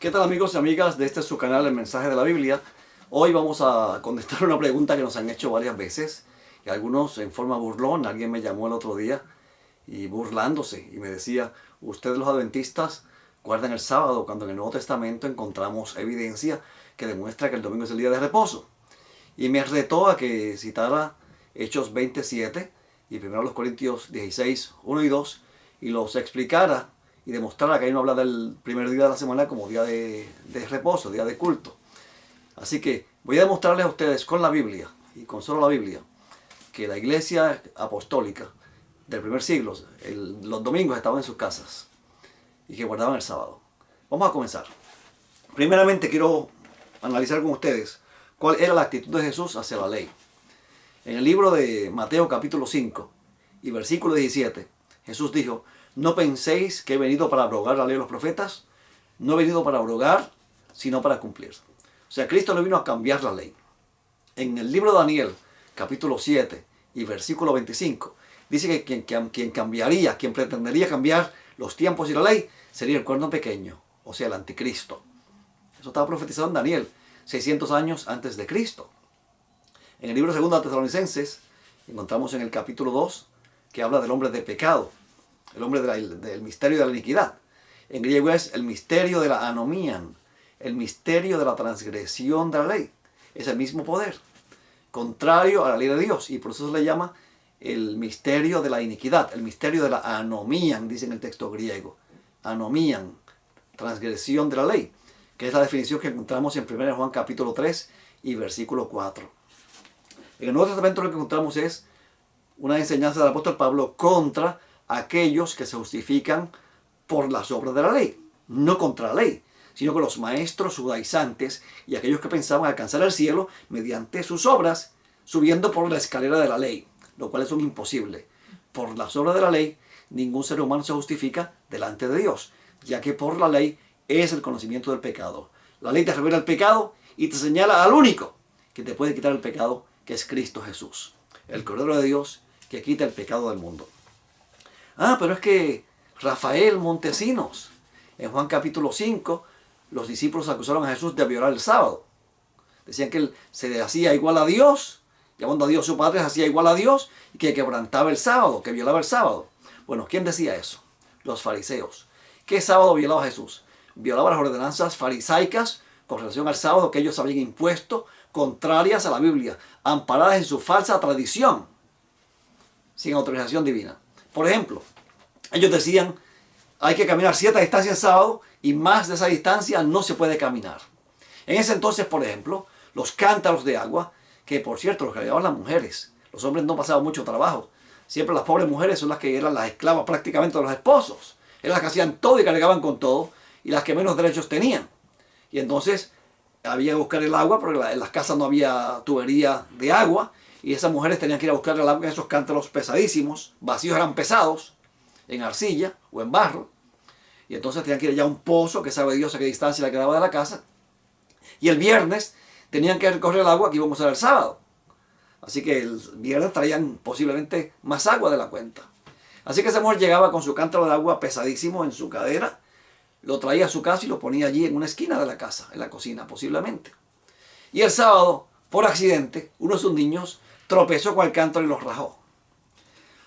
¿Qué tal, amigos y amigas de este su canal, El Mensaje de la Biblia? Hoy vamos a contestar una pregunta que nos han hecho varias veces y algunos en forma burlona. Alguien me llamó el otro día y burlándose y me decía: ustedes los adventistas guardan el sábado cuando en el Nuevo Testamento encontramos evidencia que demuestra que el domingo es el día de reposo. Y me retó a que citara Hechos 27 y 1 Corintios 16, 1 y 2 y los explicara y demostrara que ahí no habla del primer día de la semana como día de reposo, día de culto. Así que voy a demostrarles a ustedes con la Biblia y con solo la Biblia que la iglesia apostólica del primer siglo, los domingos estaban en sus casas y que guardaban el sábado. Vamos a comenzar. Primeramente quiero analizar con ustedes cuál era la actitud de Jesús hacia la ley. En el libro de Mateo capítulo 5 y versículo 17, Jesús dijo: no penséis que he venido para abrogar la ley de los profetas. No he venido para abrogar, sino para cumplir. O sea, Cristo no vino a cambiar la ley. En el libro de Daniel, capítulo 7 y versículo 25, dice que quien cambiaría, quien pretendería cambiar los tiempos y la ley, sería el cuerno pequeño, o sea, el anticristo. Eso estaba profetizado en Daniel, 600 años antes de Cristo. En el libro 2 de Tesalonicenses, encontramos en el capítulo 2, que habla del hombre de pecado, el hombre del misterio de la iniquidad. En griego es el misterio de la anomían, el misterio de la transgresión de la ley. Es el mismo poder, contrario a la ley de Dios, y por eso se le llama el misterio de la iniquidad, el misterio de la anomían, dice en el texto griego. Anomían, transgresión de la ley, que es la definición que encontramos en 1 Juan capítulo 3 y versículo 4. En el Nuevo Testamento lo que encontramos es una enseñanza del apóstol Pablo contra aquellos que se justifican por las obras de la ley, no contra la ley, sino que los maestros judaizantes y aquellos que pensaban alcanzar el cielo mediante sus obras, subiendo por la escalera de la ley, lo cual es un imposible. Por las obras de la ley, ningún ser humano se justifica delante de Dios, ya que por la ley es el conocimiento del pecado. La ley te revela el pecado y te señala al único que te puede quitar el pecado, que es Cristo Jesús, el Cordero de Dios que quita el pecado del mundo. Pero es que Rafael Montesinos, en Juan capítulo 5, los discípulos acusaron a Jesús de violar el sábado. Decían que él se hacía igual a Dios, llamando a Dios su Padre, se hacía igual a Dios y que quebrantaba el sábado, que violaba el sábado. Bueno, ¿quién decía eso? Los fariseos. ¿Qué sábado violaba Jesús? Violaba las ordenanzas farisaicas con relación al sábado que ellos habían impuesto, contrarias a la Biblia, amparadas en su falsa tradición, sin autorización divina. Por ejemplo, ellos decían: hay que caminar cierta distancia el sábado y más de esa distancia no se puede caminar. En ese entonces, por ejemplo, los cántaros de agua, que por cierto los cargaban las mujeres, los hombres no pasaban mucho trabajo. Siempre las pobres mujeres son las que eran las esclavas prácticamente de los esposos. Eran las que hacían todo y cargaban con todo y las que menos derechos tenían. Y entonces había que buscar el agua porque en las casas no había tubería de agua y esas mujeres tenían que ir a buscar el agua en esos cántaros pesadísimos, vacíos, eran pesados, en arcilla o en barro. Y entonces tenían que ir allá a un pozo que sabe Dios a qué distancia le quedaba de la casa. Y el viernes tenían que recoger el agua que íbamos a usar el sábado. Así que el viernes traían posiblemente más agua de la cuenta. Así que esa mujer llegaba con su cántaro de agua pesadísimo en su cadera, lo traía a su casa y lo ponía allí en una esquina de la casa, en la cocina posiblemente. Y el sábado, por accidente, uno de sus niños tropezó con el cántaro y lo rajó.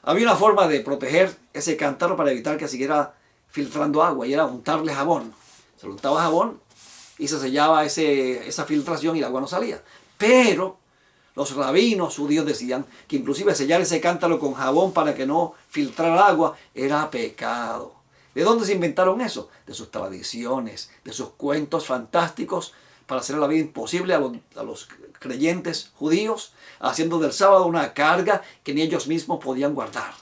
Había una forma de proteger ese cántaro para evitar que siguiera filtrando agua, y era untarle jabón. Se le untaba jabón y se sellaba esa filtración y el agua no salía. Pero los rabinos judíos decían que inclusive sellar ese cántaro con jabón para que no filtrara agua era pecado. ¿De dónde se inventaron eso? De sus tradiciones, de sus cuentos fantásticos para hacer la vida imposible a los creyentes judíos, haciendo del sábado una carga que ni ellos mismos podían guardar.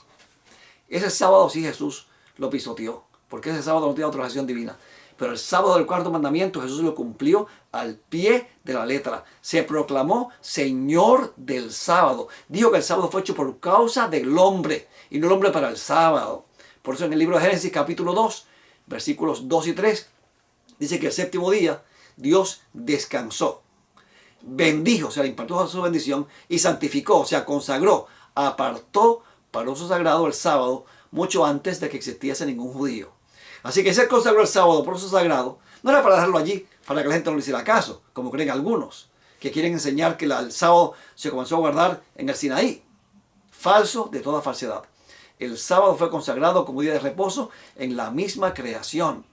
Ese sábado sí Jesús lo pisoteó, porque ese sábado no tenía autorización divina. Pero el sábado del cuarto mandamiento Jesús lo cumplió al pie de la letra. Se proclamó Señor del sábado. Dijo que el sábado fue hecho por causa del hombre y no el hombre para el sábado. Por eso en el libro de Génesis capítulo 2, versículos 2 y 3, dice que el séptimo día Dios descansó, bendijo, o sea, le impartió su bendición y santificó, o sea, consagró, apartó para uso sagrado el sábado mucho antes de que existiese ningún judío. Así que si él consagró el sábado por uso sagrado, No era para dejarlo allí, para que la gente no le hiciera caso, como creen algunos, que quieren enseñar que el sábado se comenzó a guardar en el Sinaí. Falso de toda falsedad. El sábado fue consagrado como día de reposo en la misma creación.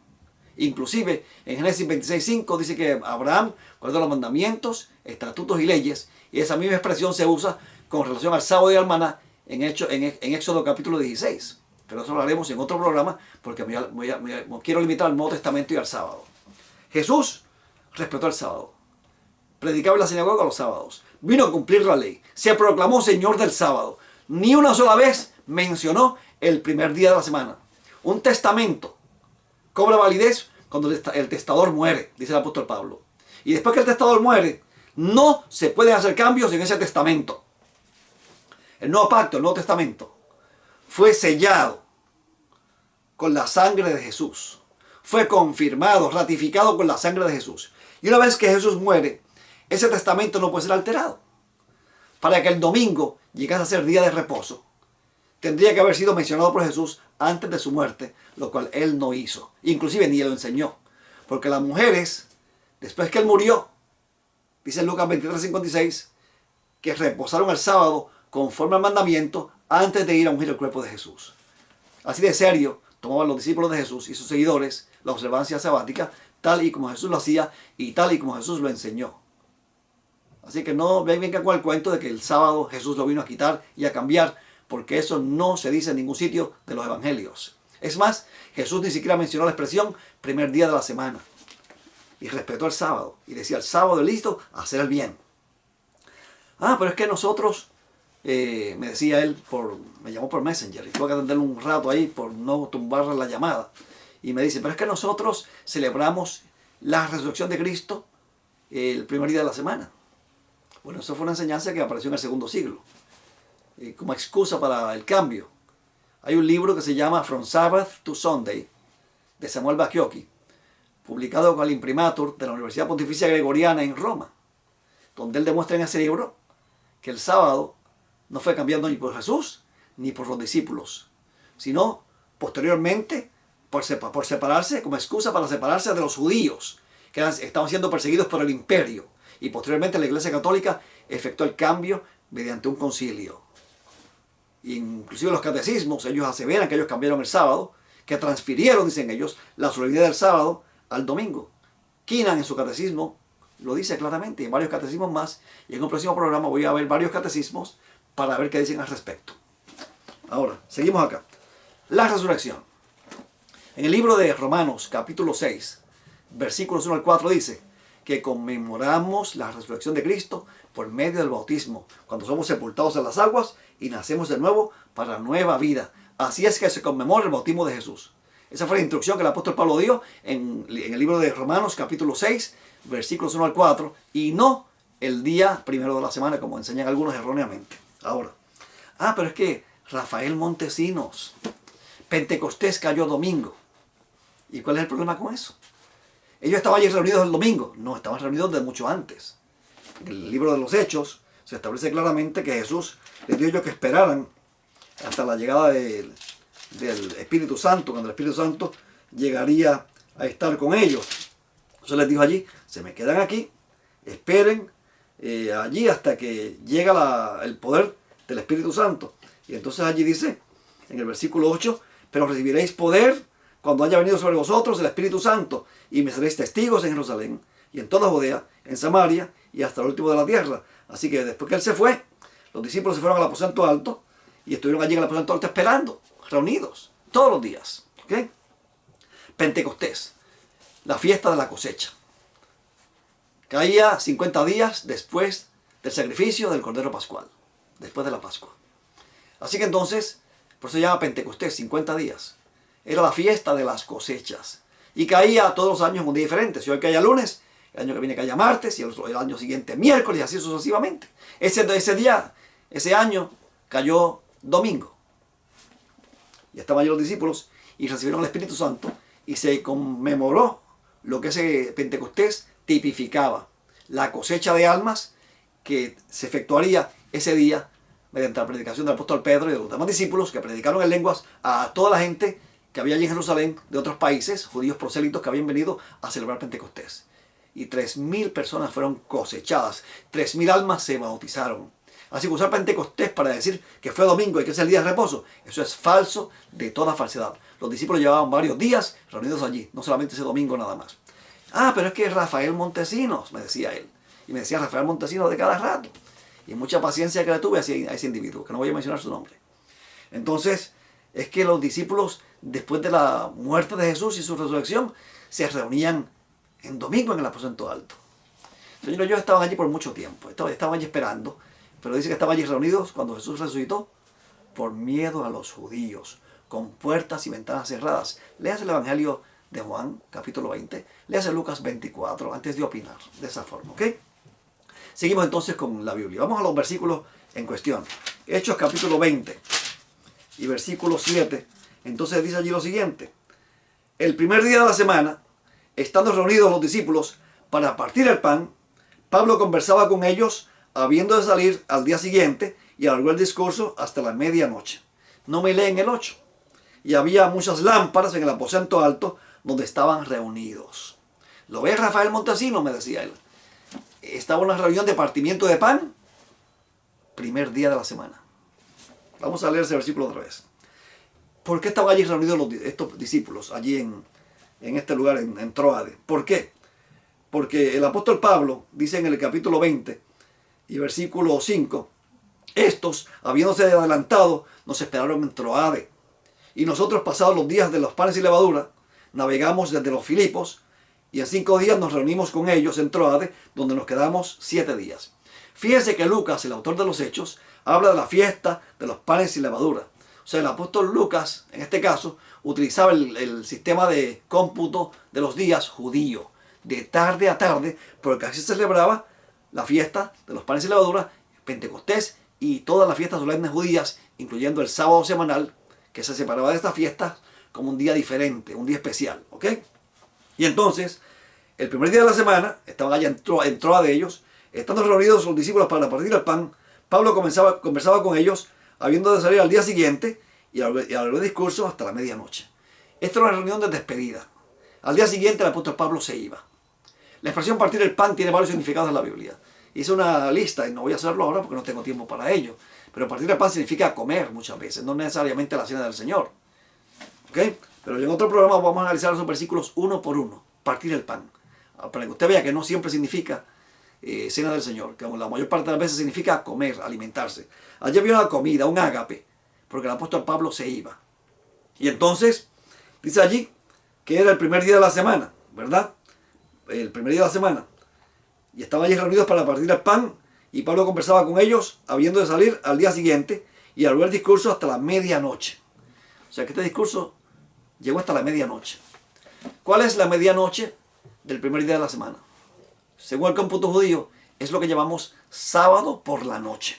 Inclusive en Génesis 26:5 dice que Abraham guardó los mandamientos, estatutos y leyes, y esa misma expresión se usa con relación al sábado y al maná en Éxodo capítulo 16. Pero eso lo haremos en otro programa porque me quiero limitar al Nuevo Testamento y al sábado. Jesús respetó el sábado. Predicaba en la sinagoga los sábados. Vino a cumplir la ley. Se proclamó Señor del sábado. Ni una sola vez mencionó el primer día de la semana. Un testamento cobra validez cuando el testador muere, dice el apóstol Pablo. Y después que el testador muere, no se pueden hacer cambios en ese testamento. El nuevo pacto, el nuevo testamento, fue sellado con la sangre de Jesús. Fue confirmado, ratificado con la sangre de Jesús. Y una vez que Jesús muere, ese testamento no puede ser alterado. Para que el domingo llegase a ser día de reposo, tendría que haber sido mencionado por Jesús antes de su muerte, lo cual él no hizo. Inclusive ni lo enseñó. Porque las mujeres, después que él murió, dice en Lucas 23:56, que reposaron el sábado conforme al mandamiento antes de ir a ungir el cuerpo de Jesús. Así de serio tomaban los discípulos de Jesús y sus seguidores la observancia sabática, tal y como Jesús lo hacía y tal y como Jesús lo enseñó. Así que no vengan con el cuento de que el sábado Jesús lo vino a quitar y a cambiar, porque eso no se dice en ningún sitio de los evangelios. Es más, Jesús ni siquiera mencionó la expresión primer día de la semana. Y respetó el sábado. Y decía, el sábado es listo a hacer el bien. Pero es que nosotros, me decía él, me llamó por Messenger. Y tuve que atenderlo un rato ahí por no tumbarle la llamada. Y me dice, pero es que nosotros celebramos la resurrección de Cristo el primer día de la semana. Bueno, eso fue una enseñanza que apareció en el segundo siglo. Como excusa para el cambio. Hay un libro que se llama From Sabbath to Sunday, de Samuel Bacchiocchi, publicado con el imprimatur de la Universidad Pontificia Gregoriana en Roma, donde él demuestra en ese libro que el sábado no fue cambiando ni por Jesús ni por los discípulos, sino posteriormente por separarse, como excusa para separarse de los judíos, que estaban siendo perseguidos por el imperio, y posteriormente la Iglesia Católica efectuó el cambio mediante un concilio. Inclusive los catecismos, ellos aseveran que ellos cambiaron el sábado, que transfirieron, dicen ellos, la solemnidad del sábado al domingo. Keenan en su catecismo lo dice claramente, y en varios catecismos más, y en un próximo programa voy a ver varios catecismos para ver qué dicen al respecto. Ahora, seguimos acá. La resurrección. En el libro de Romanos, capítulo 6, versículos 1 al 4 dice que conmemoramos la resurrección de Cristo por medio del bautismo, cuando somos sepultados en las aguas y nacemos de nuevo para nueva vida. Así es que se conmemora el bautismo de Jesús. Esa fue la instrucción que el apóstol Pablo dio en el libro de Romanos, capítulo 6, versículos 1 al 4, y no el día primero de la semana, como enseñan algunos erróneamente. Ahora, pero es que Rafael Montesinos, Pentecostés cayó domingo. ¿Y cuál es el problema con eso? Ellos estaban allí reunidos el domingo. No, estaban reunidos de mucho antes. En el libro de los Hechos se establece claramente que Jesús les dio a ellos que esperaran hasta la llegada del Espíritu Santo, cuando el Espíritu Santo llegaría a estar con ellos. Entonces les dijo allí, se me quedan aquí, esperen allí hasta que llega el poder del Espíritu Santo. Y entonces allí dice, en el versículo 8, pero recibiréis poder cuando haya venido sobre vosotros el Espíritu Santo, y me seréis testigos en Jerusalén, y en toda Judea, en Samaria, y hasta el último de la tierra. Así que después que él se fue, los discípulos se fueron al aposento alto, y estuvieron allí en el aposento alto esperando, reunidos, todos los días. ¿Okay? Pentecostés, la fiesta de la cosecha. Caía 50 días después del sacrificio del Cordero Pascual, después de la Pascua. Así que entonces, por eso se llama Pentecostés, 50 días. Era la fiesta de las cosechas. Y caía todos los años un día diferente. Si hoy caía lunes, el año que viene caía martes, y el año siguiente miércoles, y así sucesivamente. Ese año cayó domingo. Y estaban allí los discípulos y recibieron el Espíritu Santo, y se conmemoró lo que ese Pentecostés tipificaba. La cosecha de almas que se efectuaría ese día mediante la predicación del apóstol Pedro y de los demás discípulos que predicaron en lenguas a toda la gente que había allí en Jerusalén de otros países, judíos prosélitos que habían venido a celebrar Pentecostés. Y 3,000 personas fueron cosechadas, 3,000 almas se bautizaron. Así que usar Pentecostés para decir que fue domingo y que es el día de reposo, eso es falso de toda falsedad. Los discípulos llevaban varios días reunidos allí, no solamente ese domingo nada más. Ah, pero es que Rafael Montesinos, me decía él. Y me decía Rafael Montesinos de cada rato. Y mucha paciencia que le tuve a ese individuo, que no voy a mencionar su nombre. Entonces, es que los discípulos, después de la muerte de Jesús y su resurrección, se reunían en domingo en el aposento alto. Señor, ellos estaban allí por mucho tiempo, estaban allí esperando, pero dice que estaban allí reunidos cuando Jesús resucitó por miedo a los judíos, con puertas y ventanas cerradas. Léase el Evangelio de Juan, capítulo 20, léase Lucas 24, antes de opinar, de esa forma, ¿ok? Seguimos entonces con la Biblia. Vamos a los versículos en cuestión. Hechos capítulo 20 y versículo 7. Entonces dice allí lo siguiente. El primer día de la semana, estando reunidos los discípulos para partir el pan, Pablo conversaba con ellos, habiendo de salir al día siguiente, y alargó el discurso hasta la medianoche. No me leen el 8. Y había muchas lámparas en el aposento alto donde estaban reunidos. ¿Lo ves, Rafael Montesinos?, me decía él. Estaba una reunión de partimiento de pan, primer día de la semana. Vamos a leer ese versículo otra vez. ¿Por qué estaban allí reunidos estos discípulos, allí en este lugar, en Tróade? ¿Por qué? Porque el apóstol Pablo dice en el capítulo 20 y versículo 5, estos, habiéndose adelantado, nos esperaron en Tróade. Y nosotros, pasados los días de los panes y levadura, navegamos desde los Filipos, y en 5 días nos reunimos con ellos en Tróade, donde nos quedamos 7 días. Fíjense que Lucas, el autor de los Hechos, habla de la fiesta de los panes y levadura. O sea, el apóstol Lucas, en este caso, utilizaba el sistema de cómputo de los días judío, de tarde a tarde, porque así se celebraba la fiesta de los panes y levadura, Pentecostés y todas las fiestas solemnes judías, incluyendo el sábado semanal, que se separaba de estas fiestas como un día diferente, un día especial, ¿ok? Y entonces, el primer día de la semana, estaban allá en Troa de ellos, estando reunidos los discípulos para partir el pan, Pablo conversaba con ellos, habiendo de salir al día siguiente, y alargó el discurso hasta la medianoche. Esta era una reunión de despedida. Al día siguiente el apóstol Pablo se iba. La expresión partir el pan tiene varios significados en la Biblia. Hice una lista, y no voy a hacerlo ahora porque no tengo tiempo para ello. Pero partir el pan significa comer muchas veces, no necesariamente la cena del Señor. ¿Ok? Pero en otro programa vamos a analizar esos versículos uno por uno. Partir el pan. Para que usted vea que no siempre significa cena del Señor, que la mayor parte de las veces significa comer, alimentarse. Allí había una comida, un ágape, porque el apóstol Pablo se iba. Y entonces, dice allí que era el primer día de la semana, ¿verdad? El primer día de la semana. Y estaban allí reunidos para partir el pan, y Pablo conversaba con ellos, habiendo de salir al día siguiente, y alargó el discurso hasta la medianoche. O sea que este discurso llegó hasta la medianoche. ¿Cuál es la medianoche del primer día de la semana? Según el cómputo judío, es lo que llamamos sábado por la noche.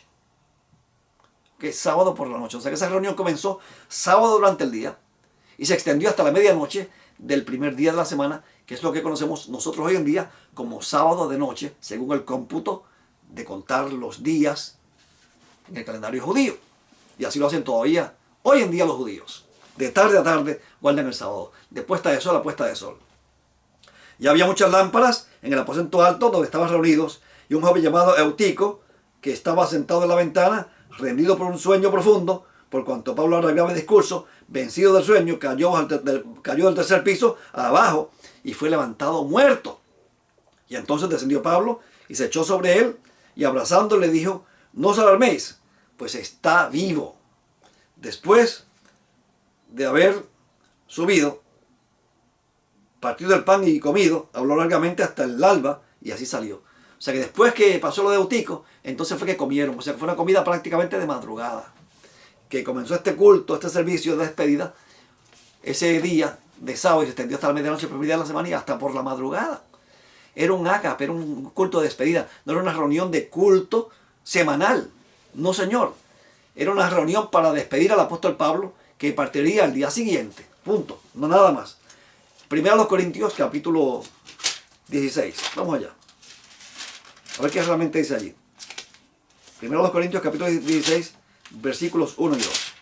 ¿Okay? Sábado por la noche. O sea que esa reunión comenzó sábado durante el día y se extendió hasta la medianoche del primer día de la semana, que es lo que conocemos nosotros hoy en día como sábado de noche, según el cómputo de contar los días en el calendario judío. Y así lo hacen todavía hoy en día los judíos. De tarde a tarde guardan el sábado, de puesta de sol a puesta de sol. Y había muchas lámparas en el aposento alto donde estaban reunidos, y un joven llamado Eutico, que estaba sentado en la ventana, rendido por un sueño profundo, por cuanto Pablo arreglaba el discurso, vencido del sueño, cayó del tercer piso abajo y fue levantado muerto. Y entonces descendió Pablo y se echó sobre él, y abrazándole dijo: no os alarméis, pues está vivo. Después de haber subido, partido el pan y comido, habló largamente hasta el alba, y así salió. O sea que después que pasó lo de Eutico, entonces fue que comieron. O sea que fue una comida prácticamente de madrugada. Que comenzó este culto, este servicio de despedida, ese día de sábado, y se extendió hasta la medianoche, el primer día de la semana, y hasta por la madrugada. Era un ágape, era un culto de despedida. No era una reunión de culto semanal. No, señor. Era una reunión para despedir al apóstol Pablo, que partiría al día siguiente. Punto. No nada más. Primero a los Corintios, capítulo 16. Vamos allá. A ver qué realmente dice allí. Primero a los Corintios, capítulo 16, versículos 1 y 2.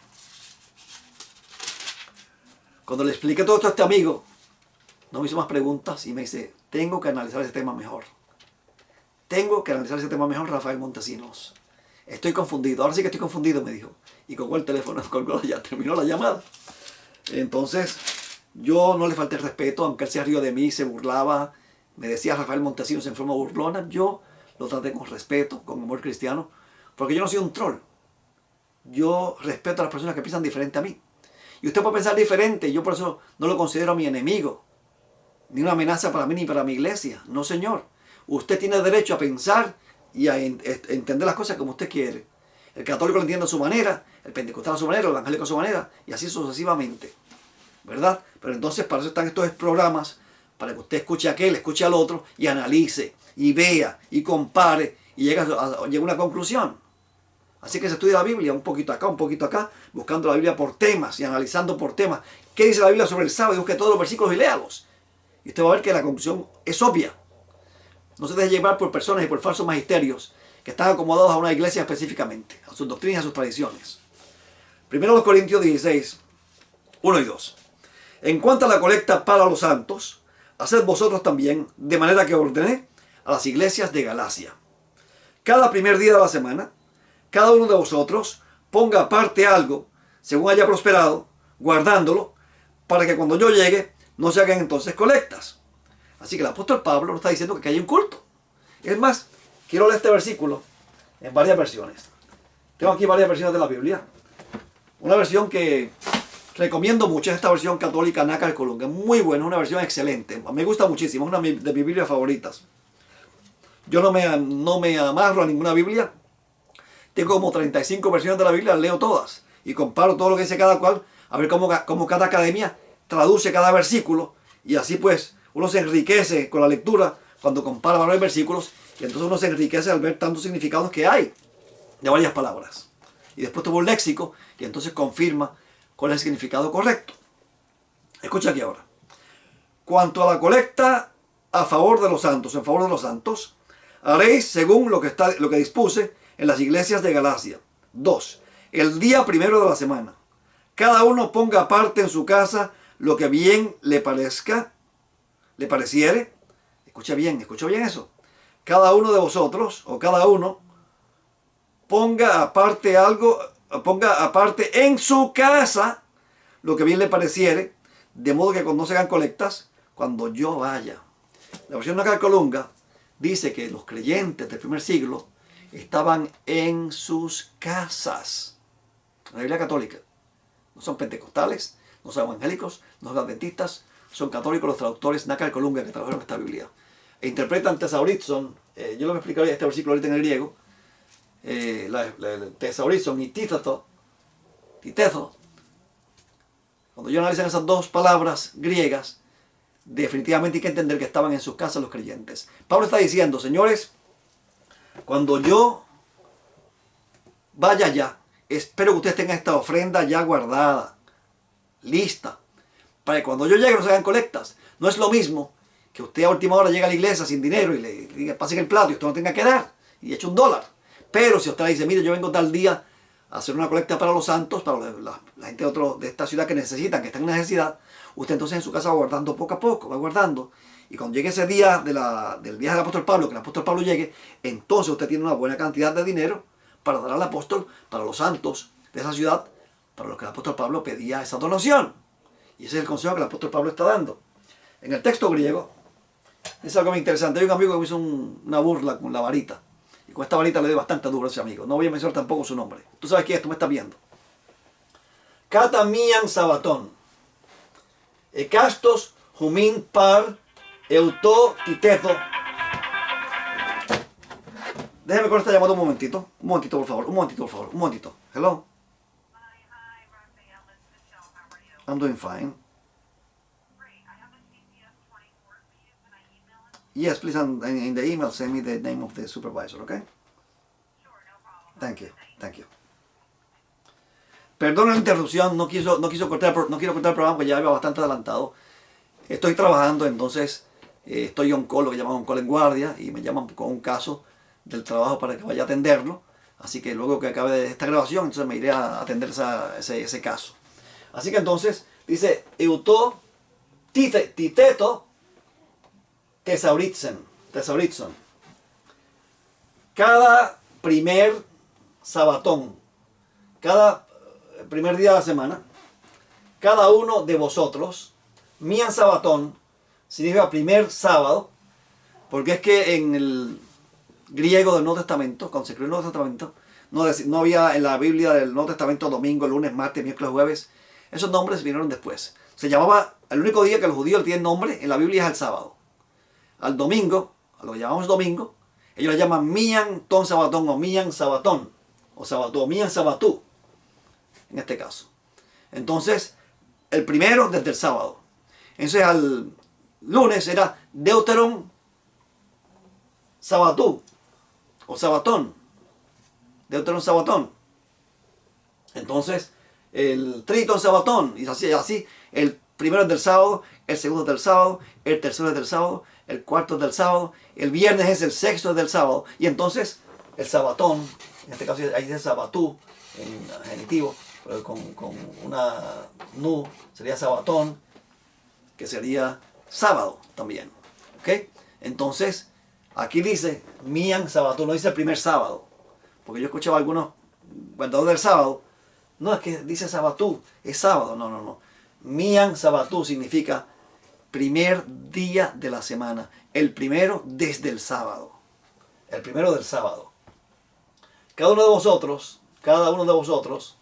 Cuando le expliqué todo esto a este amigo, no me hizo más preguntas y me dice, tengo que analizar ese tema mejor. Tengo que analizar ese tema mejor, Rafael Montesinos. Estoy confundido. Ahora sí que estoy confundido, me dijo. Y colgó el teléfono, ya terminó la llamada. Entonces, yo no le falté el respeto, aunque él se rió de mí, se burlaba, me decía Rafael Montesinos en forma burlona. Yo lo traté con respeto, con amor cristiano, porque yo no soy un troll. Yo respeto a las personas que piensan diferente a mí. Y usted puede pensar diferente, y yo por eso no lo considero mi enemigo, ni una amenaza para mí ni para mi iglesia. No, señor. Usted tiene derecho a pensar y a entender las cosas como usted quiere. El católico lo entiende a su manera, el pentecostal a su manera, el evangélico a su manera, y así sucesivamente, ¿verdad? Pero entonces para eso están estos programas, para que usted escuche a aquel, escuche al otro, y analice, y vea, y compare, y llegue a una conclusión. Así que se estudia la Biblia un poquito acá, buscando la Biblia por temas y analizando por temas. ¿Qué dice la Biblia sobre el sábado? Y busque todos los versículos y léalos. Y usted va a ver que la conclusión es obvia. No se deje llevar por personas y por falsos magisterios que están acomodados a una iglesia específicamente, a sus doctrinas y a sus tradiciones. Primero los Corintios 16, 1 y 2. En cuanto a la colecta para los santos, haced vosotros también, de manera que ordené a las iglesias de Galacia. Cada primer día de la semana, cada uno de vosotros ponga aparte algo, según haya prosperado, guardándolo, para que cuando yo llegue, no se hagan entonces colectas. Así que el apóstol Pablo nos está diciendo que hay un culto. Es más, quiero leer este versículo en varias versiones. Tengo aquí varias versiones de la Biblia. Una versión que recomiendo mucho es esta versión católica Nácar Colunga. Es muy buena, es una versión excelente. Me gusta muchísimo, es una de mis Biblias favoritas. Yo no me amarro a ninguna Biblia. Tengo como 35 versiones de la Biblia, las leo todas. Y comparo todo lo que dice cada cual, a ver cómo cada academia traduce cada versículo. Y así pues uno se enriquece con la lectura cuando compara varios versículos. Y entonces uno se enriquece al ver tantos significados que hay de varias palabras. Y después tuvo un léxico y entonces confirma cuál es el significado correcto. Escucha aquí ahora. Cuanto a la colecta a favor de los santos, en favor de los santos, haréis según lo que dispuse en las iglesias de Galacia. 2. El día primero de la semana. Cada uno ponga aparte en su casa lo que bien le pareciere. Escucha bien eso. Cada uno de vosotros, o cada uno, ponga aparte en su casa lo que bien le pareciere, de modo que cuando no se hagan colectas, cuando yo vaya. La versión Nácar Colunga dice que los creyentes del primer siglo estaban en sus casas. La Biblia católica. No son pentecostales, no son evangélicos, no son adventistas, son católicos los traductores Nácar Colunga que trabajaron esta Biblia. E interpretan tesaurizon, yo lo explicaré este versículo ahorita en el griego, tesaurizon y títezo. Cuando yo analizo esas dos palabras griegas, definitivamente hay que entender que estaban en sus casas los creyentes. Pablo está diciendo, señores, cuando yo vaya allá, espero que ustedes tengan esta ofrenda ya guardada, lista, para que cuando yo llegue no se hagan colectas. No es lo mismo que usted a última hora llegue a la iglesia sin dinero y le diga, pasen el plato y usted no tenga que dar y eche $1. Pero si usted le dice, mire, yo vengo tal día a hacer una colecta para los santos, para la gente de esta ciudad que necesitan, que están en necesidad, usted entonces en su casa va guardando poco a poco, va guardando. Y cuando llegue ese día del viaje del apóstol Pablo, que el apóstol Pablo llegue, entonces usted tiene una buena cantidad de dinero para dar al apóstol, para los santos de esa ciudad, para los que el apóstol Pablo pedía esa donación. Y ese es el consejo que el apóstol Pablo está dando. En el texto griego, es algo muy interesante. Hay un amigo que me hizo una burla con la varita. Y con esta varita le doy bastante duro a ese amigo. No voy a mencionar tampoco su nombre. Tú sabes quién es, tú me estás viendo. Katamian Sabatón. Ekastos Humin Par Euto Titezo. Déjeme con esta llamada un momentito. Un momentito, por favor. Un momentito. Hello. Hi, Raphael. It's Michelle. How are you? I'm doing fine. Great. I have a CPS 24 for you. Can I email it? Yes, please, in the email, send me the name of the supervisor, okay? Sure, no problem. Thank you. Perdón la interrupción, no quiero cortar el programa porque ya iba bastante adelantado. Estoy trabajando, entonces estoy on call, lo que llaman on call en guardia, y me llaman con un caso del trabajo para que vaya a atenderlo. Así que luego que acabe esta grabación, entonces me iré a atender ese caso. Así que entonces, Dice, eutó, titeto, tesauritzen. Cada primer sabatón, cada primer día de la semana, cada uno de vosotros, mian sabatón, significa primer sábado, porque es que en el griego del Nuevo Testamento, cuando se escribió el Nuevo Testamento, no había en la Biblia del Nuevo Testamento domingo, lunes, martes, miércoles, jueves. Esos nombres vinieron después. Se llamaba, el único día que los judíos tienen nombre en la Biblia es el sábado. Al domingo, a lo que llamamos domingo, ellos le llaman mian ton sabatón o mian sabatón, o sabatú, o mian sabatú, en este caso. Entonces, el primero desde el sábado. Entonces, al lunes era deuteron sabatú, o sabatón, deuteron sabatón. Entonces, el triton sabatón, y así, el primero es del sábado, el segundo es del sábado, el tercero es del sábado, el cuarto es del sábado, el viernes es el sexto es del sábado, y entonces el sabatón, en este caso ahí dice sabatú, en genitivo, pero con una nu, sería sabatón, que sería sábado también. ¿Ok? Entonces, aquí dice mian sabatú, no dice el primer sábado, porque yo escuchaba a algunos guardadores del sábado, no, es que dice sabatú, es sábado, no. Mian sabatú significa primer día de la semana, el primero desde el sábado, el primero del sábado. Cada uno de vosotros,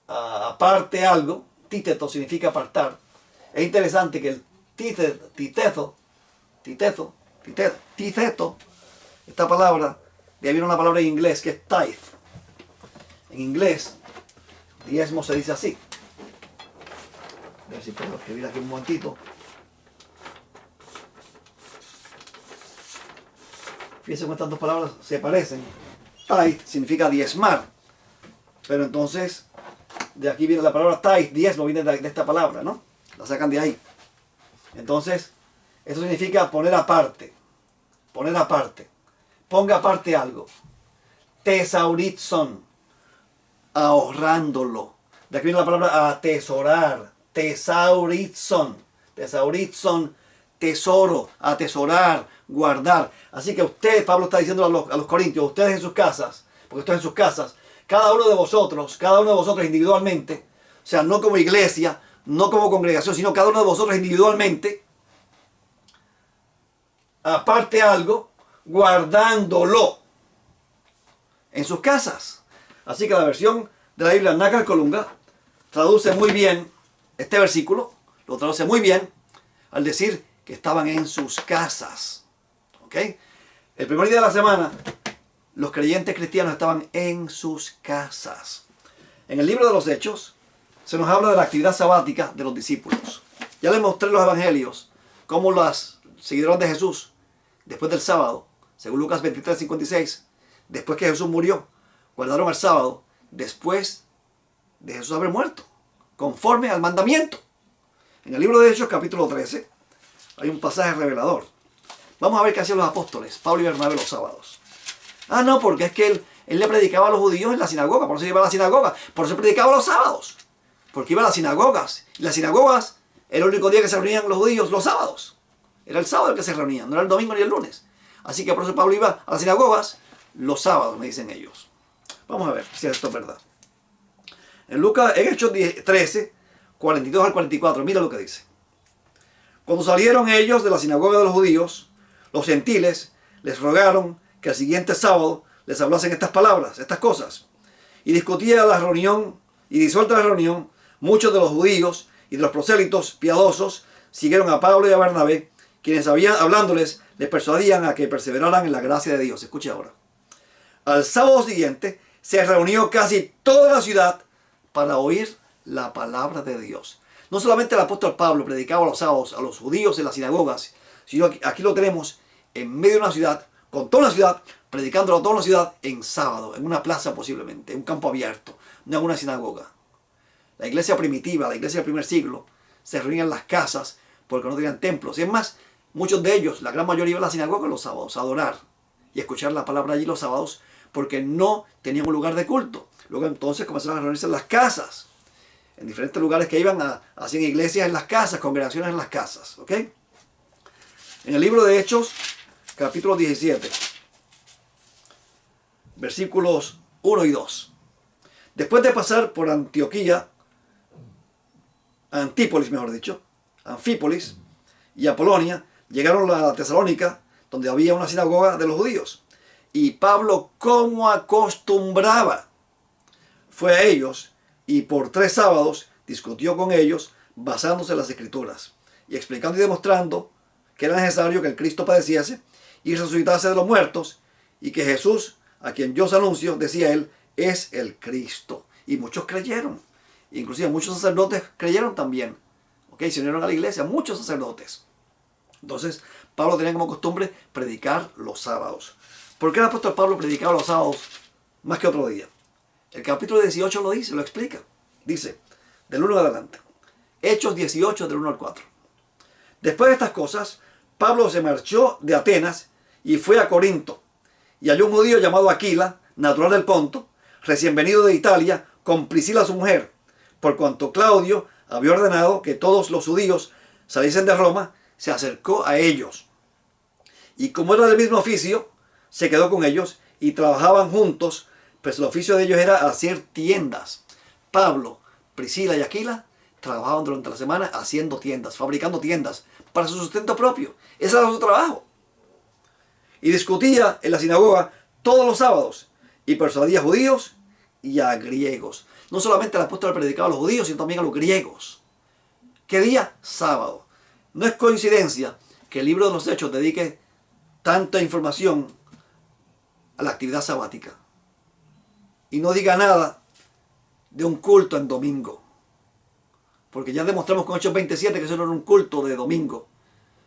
aparte algo, títeto significa apartar. Es interesante que el títeto, esta palabra, de ahí viene una palabra en inglés que es tithe. En inglés, diezmo se dice así. A ver si puedo escribir aquí un momentito. Fíjense cómo estas dos palabras se parecen. Tithe significa diezmar. Pero entonces, de aquí viene la palabra tithe, diezmo, viene de esta palabra, ¿no? La sacan de ahí. Entonces, eso significa poner aparte. Poner aparte. Ponga aparte algo. Tesauritson. Ahorrándolo. De aquí viene la palabra atesorar. Tesauritson. Tesauritson. Tesoro. Atesorar. Guardar. Así que usted, Pablo está diciendo a los corintios, ustedes en sus casas, porque están en sus casas, cada uno de vosotros individualmente, o sea, no como iglesia, no como congregación, sino cada uno de vosotros individualmente, aparte algo, guardándolo en sus casas. Así que la versión de la Biblia Nácar Colunga traduce muy bien este versículo, lo traduce muy bien al decir que estaban en sus casas. ¿Ok? El primer día de la semana, los creyentes cristianos estaban en sus casas. En el libro de los Hechos se nos habla de la actividad sabática de los discípulos. Ya les mostré en los evangelios cómo los seguidores de Jesús, después del sábado, según Lucas 23:56, después que Jesús murió, guardaron el sábado después de Jesús haber muerto, conforme al mandamiento. En el libro de Hechos, capítulo 13, hay un pasaje revelador. Vamos a ver qué hacían los apóstoles, Pablo y Bernabé, los sábados. No, porque es que él le predicaba a los judíos en la sinagoga, por eso iba a la sinagoga, por eso predicaba los sábados, porque iba a las sinagogas. Y las sinagogas era el único día que se reunían los judíos, los sábados. Era el sábado el que se reunían, no era el domingo ni el lunes. Así que por eso Pablo iba a las sinagogas los sábados, me dicen ellos. Vamos a ver si esto es verdad. En Hechos 13, 42 al 44, mira lo que dice. Cuando salieron ellos de la sinagoga de los judíos, los gentiles les rogaron que el siguiente sábado les hablasen estas palabras, estas cosas. Y discutía la reunión, y disuelta la reunión, muchos de los judíos y de los prosélitos piadosos siguieron a Pablo y a Bernabé, quienes hablándoles les persuadían a que perseveraran en la gracia de Dios. Escuche ahora. Al sábado siguiente se reunió casi toda la ciudad para oír la palabra de Dios. No solamente el apóstol Pablo predicaba los sábados a los judíos en las sinagogas, sino que aquí lo tenemos en medio de una ciudad, con toda una ciudad, predicándolo a toda una ciudad en sábado, en una plaza posiblemente, en un campo abierto, no en una sinagoga. La iglesia primitiva, la iglesia del primer siglo, se reunían en las casas porque no tenían templos. Y es más, muchos de ellos, la gran mayoría, iban a la sinagoga los sábados a adorar y a escuchar la palabra allí los sábados porque no tenían un lugar de culto. Luego entonces comenzaron a reunirse en las casas. en diferentes lugares que iban, hacían iglesias en las casas, congregaciones en las casas. ¿Ok? En el libro de Hechos, capítulo 17, versículos 1 y 2. Después de pasar por Antioquía, Antípolis mejor dicho, Anfípolis y Apolonia, llegaron a Tesalónica, donde había una sinagoga de los judíos. Y Pablo, como acostumbraba, fue a ellos y por 3 sábados discutió con ellos basándose en las Escrituras y explicando y demostrando que era necesario que el Cristo padeciese y resucitase de los muertos y que Jesús, a quien yo os anuncio, decía él, es el Cristo. Y muchos creyeron. Inclusive muchos sacerdotes creyeron también. ¿Ok? Se unieron a la iglesia, muchos sacerdotes. Entonces, Pablo tenía como costumbre predicar los sábados. ¿Por qué el apóstol Pablo predicaba los sábados más que otro día? El capítulo 18 lo dice, lo explica. Dice, del 1 adelante. Hechos 18, del 1 al 4. Después de estas cosas, Pablo se marchó de Atenas y fue a Corinto. Y halló un judío llamado Aquila, natural del Ponto, recién venido de Italia, con Priscila su mujer, por cuanto Claudio había ordenado que todos los judíos saliesen de Roma, se acercó a ellos. Y como era del mismo oficio, se quedó con ellos y trabajaban juntos, pues el oficio de ellos era hacer tiendas. Pablo, Priscila y Aquila trabajaban durante la semana haciendo tiendas, fabricando tiendas para su sustento propio. Ese era su trabajo. Y discutía en la sinagoga todos los sábados y persuadía a judíos y a griegos. No solamente el apóstol predicaba a los judíos, sino también a los griegos. ¿Qué día? Sábado. No es coincidencia que el libro de los Hechos dedique tanta información a la actividad sabática y no diga nada de un culto en domingo. Porque ya demostramos con Hechos 27 que eso no era un culto de domingo,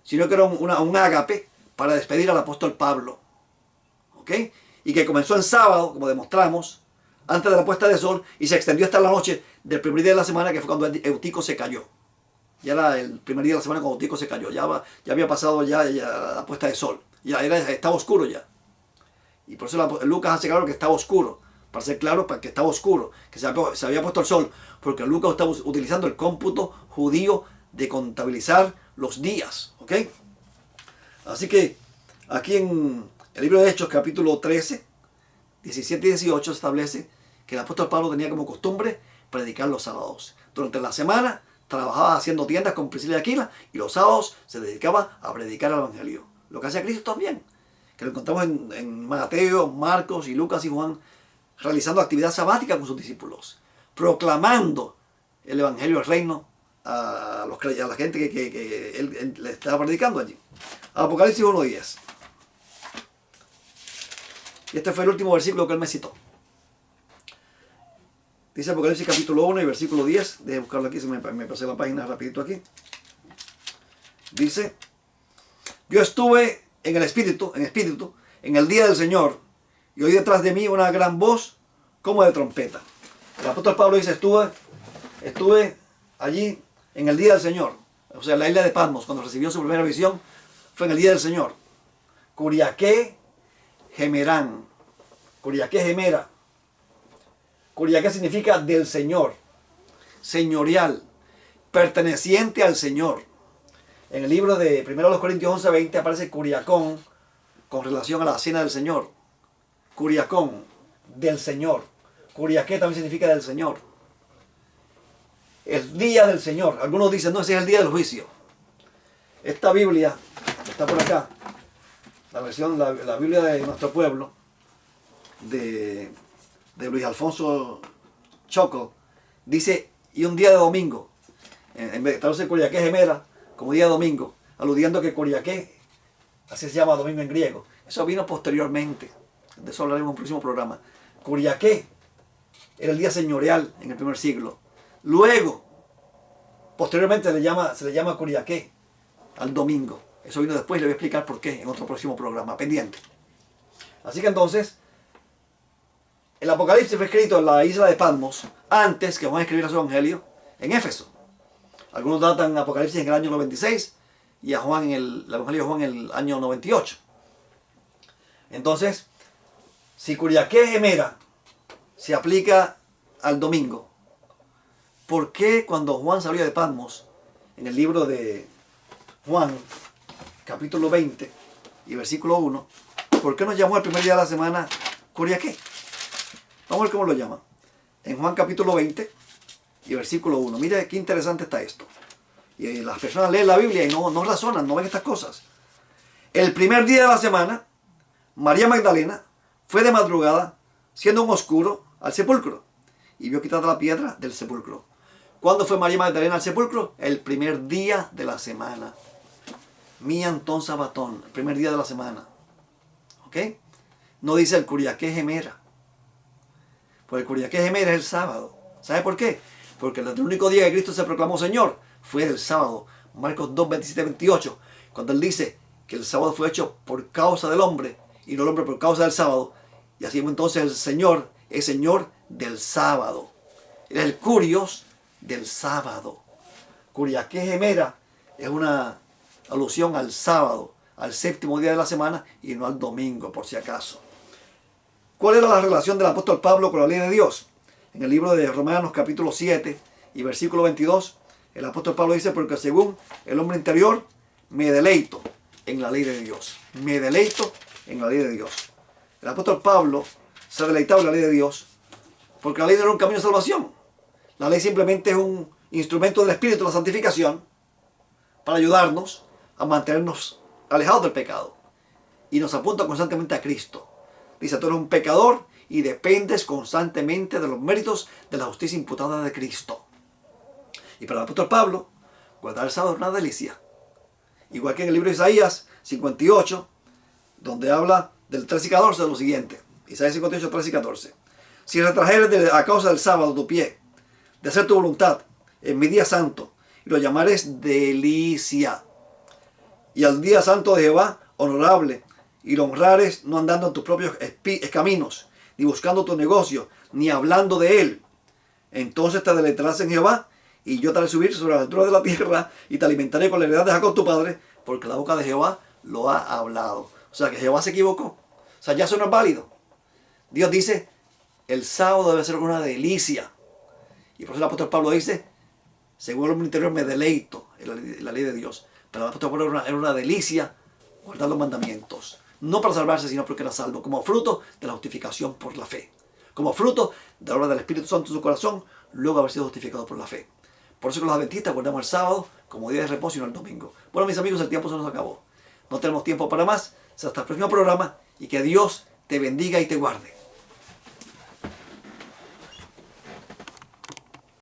sino que era un ágape para despedir al apóstol Pablo. ¿Ok? Y que comenzó en sábado, como demostramos, antes de la puesta de sol, y se extendió hasta la noche del primer día de la semana, que fue cuando Eutico se cayó. Ya era el primer día de la semana cuando Eutico se cayó. Ya había pasado ya la puesta de sol. Estaba oscuro ya. Y por eso Lucas hace claro que estaba oscuro. Para ser claro, para que estaba oscuro. Que se había puesto el sol. Porque Lucas estaba utilizando el cómputo judío de contabilizar los días. ¿Ok? Así que aquí en el libro de Hechos, capítulo 13, 17 y 18, establece que el apóstol Pablo tenía como costumbre predicar los sábados. Durante la semana trabajaba haciendo tiendas con Priscila y Aquila y los sábados se dedicaba a predicar el evangelio. Lo que hacía Cristo también, que lo encontramos en Mateo, Marcos y Lucas y Juan, realizando actividad sabática con sus discípulos, proclamando el evangelio del reino a la gente que él le estaba predicando allí. Apocalipsis 1:10. Y este fue el último versículo que él me citó. Dice Apocalipsis capítulo 1 y versículo 10. Deje buscarlo aquí, me pasé la página rapidito aquí. Dice, yo estuve en espíritu, en el día del Señor, y oí detrás de mí una gran voz como de trompeta. El apóstol Pablo dice, estuve allí en el día del Señor, o sea, en la isla de Patmos, cuando recibió su primera visión, fue en el día del Señor. Curiaque Gemerán. Curiaque Gemera. Curiaque significa del Señor, señorial, perteneciente al Señor. En el libro de 1 Corintios 11:20 aparece Curiacón con relación a la cena del Señor. Curiacón, del Señor. Curiaque también significa del Señor. El día del Señor. Algunos dicen, no, ese es el día del juicio. Esta Biblia, está por acá, la Biblia de nuestro pueblo, de Luis Alfonso Choco, dice, y un día de domingo, en vez de traducir Curiaque Gemera como día de domingo, aludiendo que Curiaque, así se llama domingo en griego. Eso vino posteriormente, de eso hablaremos en un próximo programa. Curiaque era el día señorial en el primer siglo. Luego, posteriormente se le llama Curiaque al domingo. Eso vino después y le voy a explicar por qué en otro próximo programa, pendiente. Así que entonces, el Apocalipsis fue escrito en la isla de Patmos antes que Juan escribiera su evangelio en Éfeso. Algunos datan Apocalipsis en el año 96 y a Juan el evangelio de Juan en el año 98. Entonces, si Curiaque Gemera se aplica al domingo, ¿por qué cuando Juan salió de Patmos, en el libro de Juan, capítulo 20 y versículo 1, ¿por qué nos llamó el primer día de la semana Curiaqué? Vamos a ver cómo lo llama. En Juan capítulo 20 y versículo 1. Mire qué interesante está esto. Y las personas leen la Biblia y no razonan, no ven estas cosas. El primer día de la semana, María Magdalena fue de madrugada, siendo un oscuro, al sepulcro y vio quitada la piedra del sepulcro. ¿Cuándo fue María Magdalena al sepulcro? El primer día de la semana. Miantón Sabatón, el primer día de la semana. ¿Ok? No dice el Curiaqué Gemera. Pues el Curiaqué Gemera es el sábado. ¿Sabe por qué? Porque el único día que Cristo se proclamó Señor fue el sábado. Marcos 2, 27, 28. Cuando él dice que el sábado fue hecho por causa del hombre y no el hombre por causa del sábado. Y así entonces el Señor es Señor del sábado. Él es el Curios del sábado. Curiaqué Gemera es una alusión al sábado, al séptimo día de la semana y no al domingo, por si acaso. ¿Cuál era la relación del apóstol Pablo con la ley de Dios? En el libro de Romanos capítulo 7 y versículo 22, el apóstol Pablo dice, porque según el hombre interior, me deleito en la ley de Dios. Me deleito en la ley de Dios. El apóstol Pablo se deleitaba en la ley de Dios porque la ley no era un camino de salvación. La ley simplemente es un instrumento del Espíritu, la santificación, para ayudarnos a mantenernos alejados del pecado. Y nos apunta constantemente a Cristo. Dice, tú eres un pecador y dependes constantemente de los méritos de la justicia imputada de Cristo. Y para el apóstol Pablo, guardar el sábado es una delicia. Igual que en el libro de Isaías 58, donde habla del 13 y 14 de lo siguiente. Isaías 58, 13 y 14. Si retrajeres a causa del sábado tu pie, de hacer tu voluntad en mi día santo, y lo llamares delicia. Y al día santo de Jehová, honorable, y lo honrares no andando en tus propios caminos, ni buscando tu negocio, ni hablando de él. Entonces te deleitarás en Jehová, y yo te haré subir sobre las alturas de la tierra, y te alimentaré con la heredad de Jacob tu padre, porque la boca de Jehová lo ha hablado. O sea que Jehová se equivocó. O sea, ya eso no es válido. Dios dice, el sábado debe ser una delicia. Y por eso el apóstol Pablo dice, según el hombre interior me deleito en la ley de Dios. Pero el apóstol Pablo era una delicia guardar los mandamientos. No para salvarse, sino porque era salvo. Como fruto de la justificación por la fe. Como fruto de la obra del Espíritu Santo en su corazón, luego haber sido justificado por la fe. Por eso que los adventistas guardamos el sábado como día de reposo y no el domingo. Bueno, mis amigos, el tiempo se nos acabó. No tenemos tiempo para más. Hasta el próximo programa y que Dios te bendiga y te guarde.